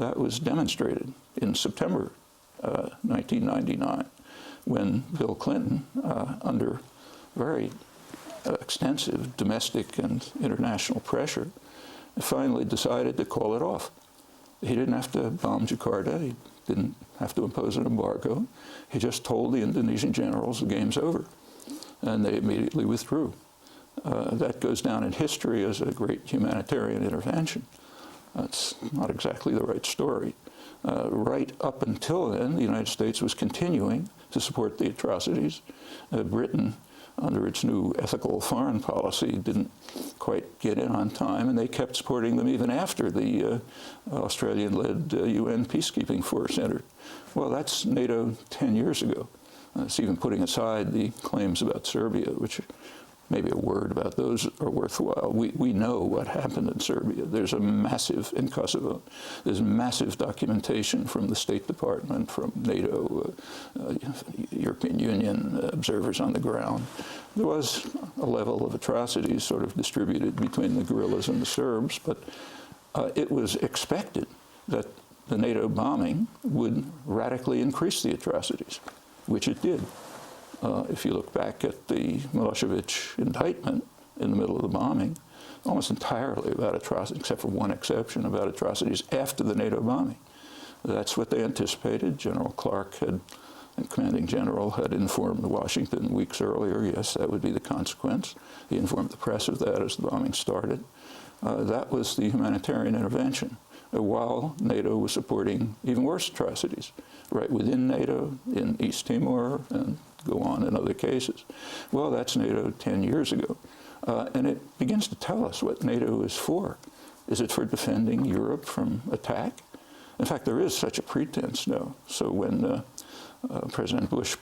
that was demonstrated in September 1999 when Bill Clinton, under very extensive domestic and international pressure, finally decided to call it off. He didn't have to bomb Jakarta. He didn't have to impose an embargo. He just told the Indonesian generals the game's over, and they immediately withdrew. That goes down in history as a great humanitarian intervention. That's not exactly the right story. Right up until then, the United States was continuing to support the atrocities. Britain, under its new ethical foreign policy, didn't quite get in on time, and they kept supporting them even after the Australian-led UN peacekeeping force entered. Well, that's NATO 10 years ago. It's even putting aside the claims about Serbia, which maybe a word about those are worthwhile. We know what happened in Serbia. There's a massive, in Kosovo, there's massive documentation from the State Department, from NATO, European Union observers on the ground. There was a level of atrocities sort of distributed between the guerrillas and the Serbs, but it was expected that the NATO bombing would radically increase the atrocities, which it did. If you look back at the Milosevic indictment in the middle of the bombing, almost entirely about atrocities, except for one exception, about atrocities after the NATO bombing. That's what they anticipated. General Clark and commanding general had informed Washington weeks earlier, yes, that would be the consequence. He informed the press of that as the bombing started. That was the humanitarian intervention, while NATO was supporting even worse atrocities right within NATO, in East Timor, and go on in other cases. Well, that's NATO 10 years ago. And it begins to tell us what NATO is for. Is it for defending Europe from attack? In fact, there is such a pretense now. So when President Bush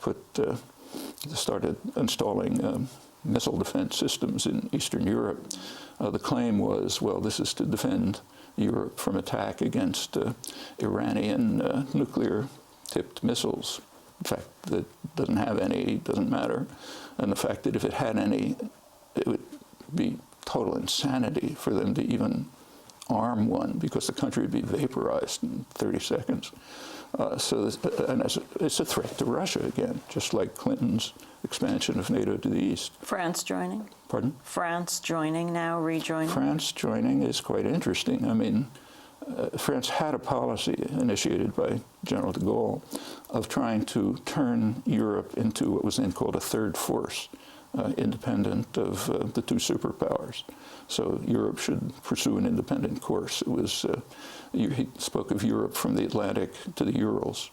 started installing missile defense systems in Eastern Europe, the claim was, well, this is to defend Europe from attack against Iranian nuclear-tipped missiles. In fact, that doesn't have any, doesn't matter. And the fact that if it had any, it would be total insanity for them to even arm one, because the country would be vaporized in 30 seconds. And it's a threat to Russia again, just like Clinton's expansion of NATO to the east. France joining? Pardon? France joining now, rejoining? France joining is quite interesting. I mean, France had a policy initiated by General de Gaulle of trying to turn Europe into what was then called a third force, independent of the two superpowers. So Europe should pursue an independent course. It was, he spoke of Europe from the Atlantic to the Urals.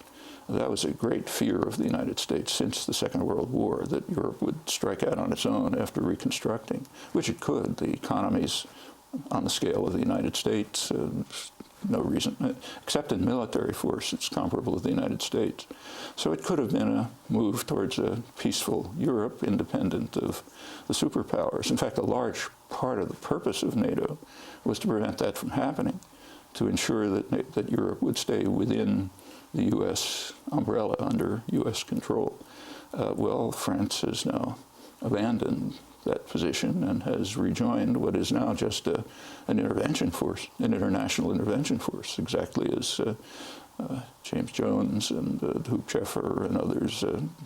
That was a great fear of the United States since the Second World War, that Europe would strike out on its own after reconstructing, which it could. The economies on the scale of the United States, no reason, except in military force, it's comparable to the United States. So it could have been a move towards a peaceful Europe, independent of the superpowers. In fact, a large part of the purpose of NATO was to prevent that from happening, to ensure that Europe would stay within the U.S. umbrella, under U.S. control. Well, France has now abandoned that position and has rejoined what is now just an intervention force, an international intervention force, exactly as James Jones and Hoopcheffer and others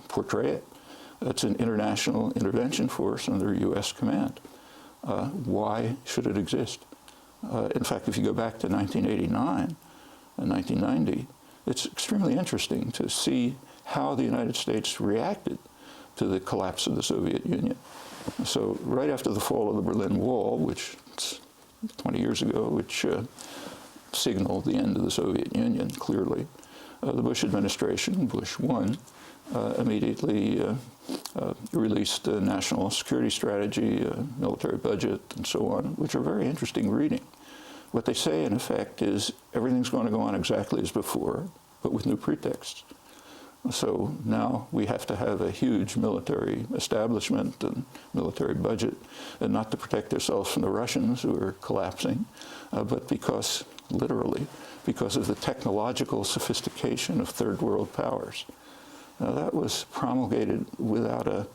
portray it. It's an international intervention force under U.S. command. Why should it exist? In fact, if you go back to 1989 and 1990, it's extremely interesting to see how the United States reacted to the collapse of the Soviet Union. So right after the fall of the Berlin Wall, which 20 years ago, which signaled the end of the Soviet Union, clearly, the Bush administration, Bush 1, immediately released a national security strategy, a military budget, and so on, which are very interesting reading. What they say, in effect, is everything's going to go on exactly as before, but with new pretexts. So now we have to have a huge military establishment and military budget, and not to protect ourselves from the Russians who are collapsing, but because, literally, because of the technological sophistication of third world powers. Now that was promulgated without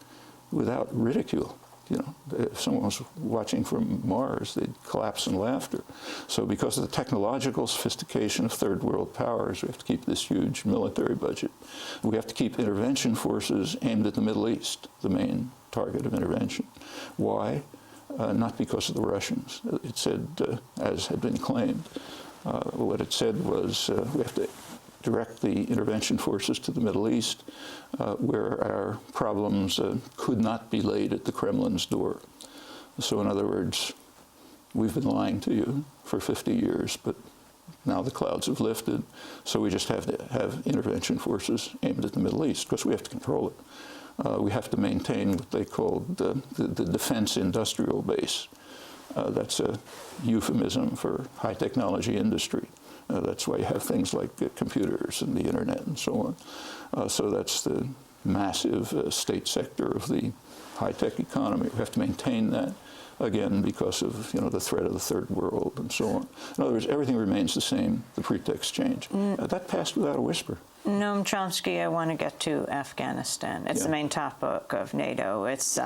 ridicule. if someone was watching from Mars, they'd collapse in laughter. So because of the technological sophistication of third world powers, we have to keep this huge military budget. We have to keep intervention forces aimed at the Middle East, the main target of intervention. Why? Not because of the Russians. It said, as had been claimed, what it said was we have to direct the intervention forces to the Middle East, where our problems could not be laid at the Kremlin's door. So in other words, we've been lying to you for 50 years, but now the clouds have lifted, so we just have to have intervention forces aimed at the Middle East, because we have to control it. We have to maintain what they called the defense industrial base. That's a euphemism for high technology industry. That's why you have things like computers and the internet and so on. So that's the massive state sector of the high-tech economy. We have to maintain that, again, because of the threat of the third world and so on. In other words, everything remains the same, the pretext change. That passed without a whisper. Noam Chomsky, I want to get to Afghanistan. It's the main topic of NATO. It's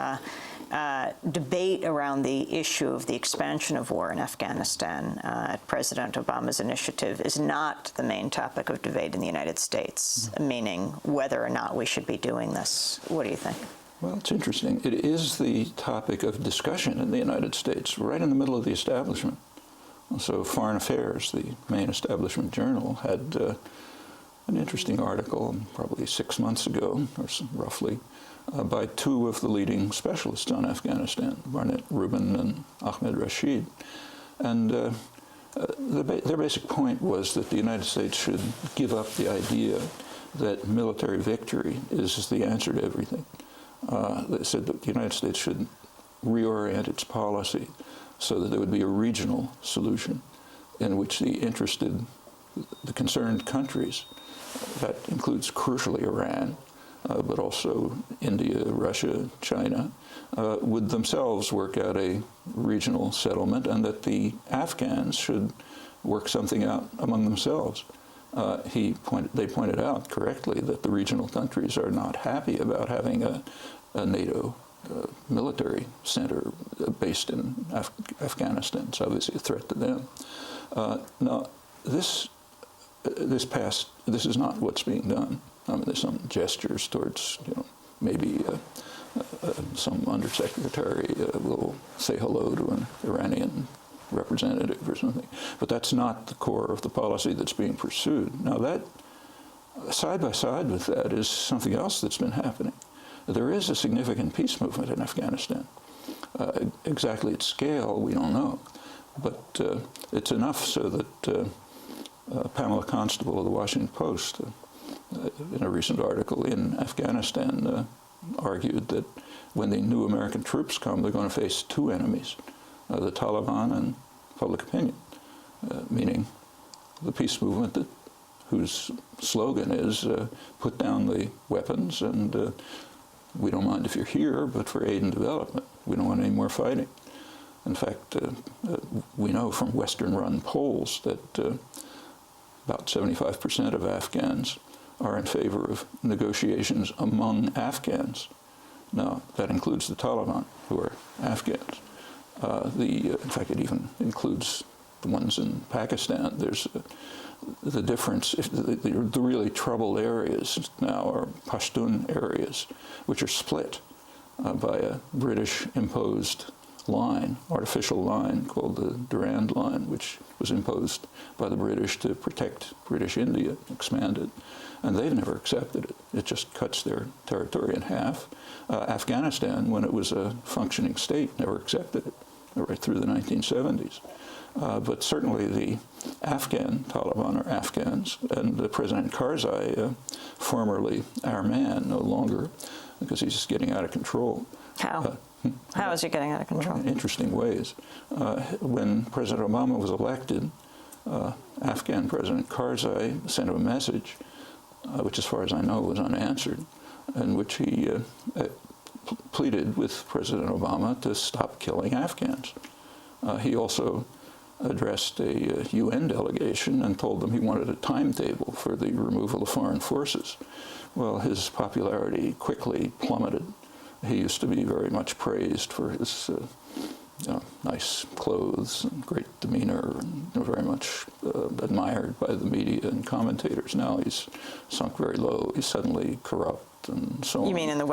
debate around the issue of the expansion of war in Afghanistan at President Obama's initiative is not the main topic of debate in the United States, meaning whether or not we should be doing this. What do you think? Well, it's interesting. It is the topic of discussion in the United States, right in the middle of the establishment. So Foreign Affairs, the main establishment journal, had an interesting article probably 6 months ago, or roughly, by two of the leading specialists on Afghanistan, Barnett Rubin and Ahmed Rashid. And their basic point was that the United States should give up the idea that military victory is the answer to everything. They said that the United States should reorient its policy so that there would be a regional solution in which the concerned countries, that includes crucially Iran, but also India, Russia, China, would themselves work out a regional settlement, and that the Afghans should work something out among themselves. They pointed out correctly that the regional countries are not happy about having a NATO military center based in Afghanistan. It's obviously a threat to them. Now, this is not what's being done. I mean, there's some gestures towards, maybe some undersecretary will say hello to an Iranian representative or something. But that's not the core of the policy that's being pursued. Now, that, side by side with that, is something else that's been happening. There is a significant peace movement in Afghanistan. Exactly its scale, we don't know. But it's enough so that Pamela Constable of the Washington Post, in a recent article in Afghanistan, argued that when the new American troops come, they're going to face two enemies, the Taliban and public opinion, meaning the peace movement whose slogan is put down the weapons and we don't mind if you're here, but for aid and development. We don't want any more fighting. In fact, we know from Western-run polls that about 75% of Afghans are in favor of negotiations among Afghans. Now, that includes the Taliban, who are Afghans. In fact, it even includes the ones in Pakistan. There's the difference. The really troubled areas now are Pashtun areas, which are split by a British-imposed line, artificial line called the Durand Line, which was imposed by the British to protect British India, expanded. And they've never accepted it. It just cuts their territory in half. Afghanistan, when it was a functioning state, never accepted it, right through the 1970s. But certainly the Afghan Taliban are Afghans, and President Karzai, formerly our man, no longer, because he's just getting out of control. How? How is he getting out of control? Well, in interesting ways. When President Obama was elected, Afghan President Karzai sent him a message, which as far as I know was unanswered, in which he pleaded with President Obama to stop killing Afghans. He also addressed a UN delegation and told them he wanted a timetable for the removal of foreign forces. Well, his popularity quickly plummeted. he used to be very much praised for his nice clothes and great demeanor, and very much admired by the media and commentators. Now he's sunk very low. He's suddenly corrupt and so on. You mean in the West?